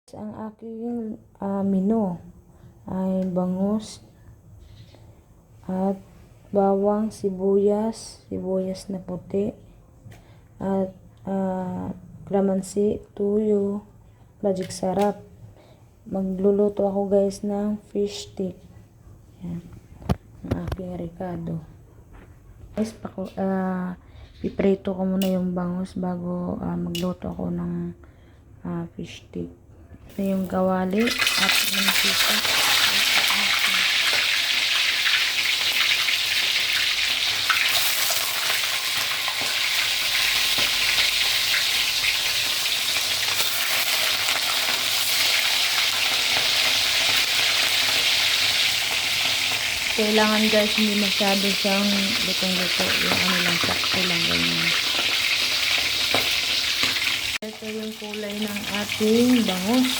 Ang aking menu ay bangus at bawang, sibuyas na puti at kalamansi, tuyo, magic sarap. Magluluto ako guys ng fish stick. Yan, ang aking ricado. Guys, piprito ko muna yung bangus bago magluto ako ng fish stick. Ito yung kawali at yung sisa. Kailangan guys hindi masyado siyang lutong-luto. Yung ano lang, sakto lang ganyan. Ito yung kulay ng ating bangus.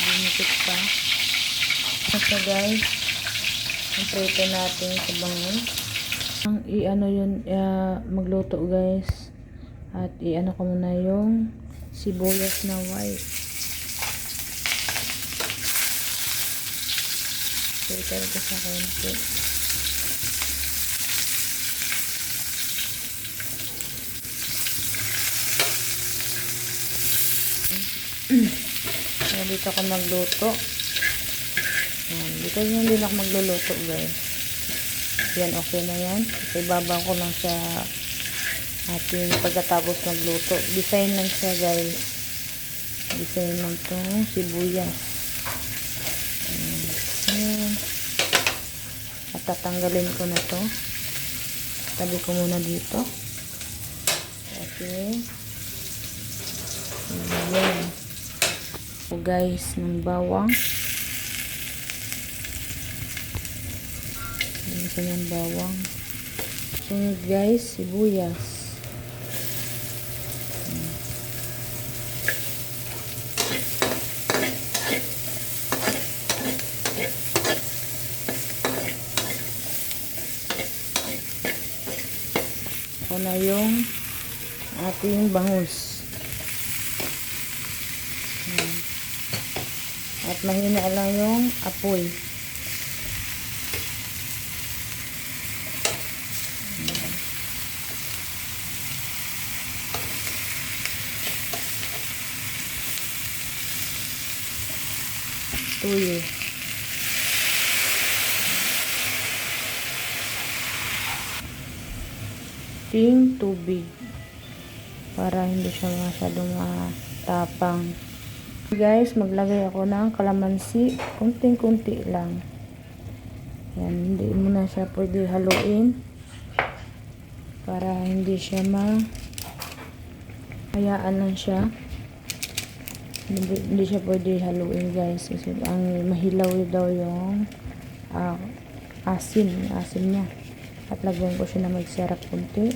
Bumikit pa. Ito guys, ang prito natin sa bangus. Ang i-ano yun, magluto guys. At i-ano ko muna yung sibuyas na white. Filter ko sa konti. Dito ako magluto. Dito yan din ako magluluto guys. Yan, okay na yan. Ibaba ko lang sa ating pagkatapos magluto. Design lang siya guys. Design lang itong sibuyas. At tatanggalin ko na to. Tabi ko muna dito. Okay. Ayan. So guys, ng bawang. Ayan sa yung bawang. Sunod guys, sibuyas. Ito na yung ating bangus. At mahina lang yung apoy. Tuyo. Ting tubig para hindi siya masyadong matapang. Guys, maglagay ako ng kalamansi, kunting-kunti lang. Yan, hindi mo na siya pwede haluin para hindi siya hayaan lang siya. Hindi siya pwede haluin guys kasi ang mahilaw daw yung asin niya. At lagyan ko siya na magsarap kunti.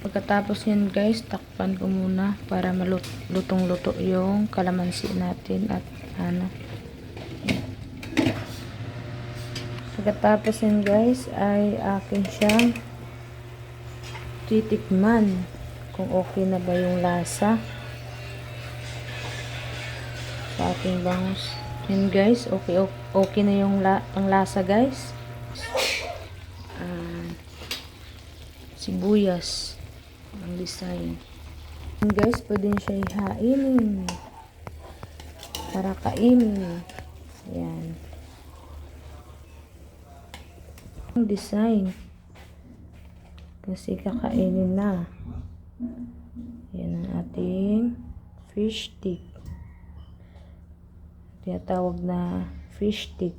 Pagkatapos yan guys, takpan ko muna para malutong-luto yung kalamansi natin at Pagkatapos yan guys ay akin siyang titikman kung okay na ba yung lasa sa ating bangus. Yan guys, okay na yung ang lasa guys. Sibuyas ang design. And guys, pwede nyo siya ihainin para kainin. Yan ang design kasi kakainin na. Yan ang ating fish stick, tinatawag na fish stick.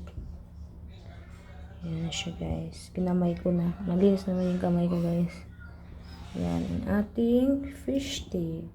Yan siya guys, kinamay ko na, malinis naman yung kamay ko guys. Yan ang ating fish stick.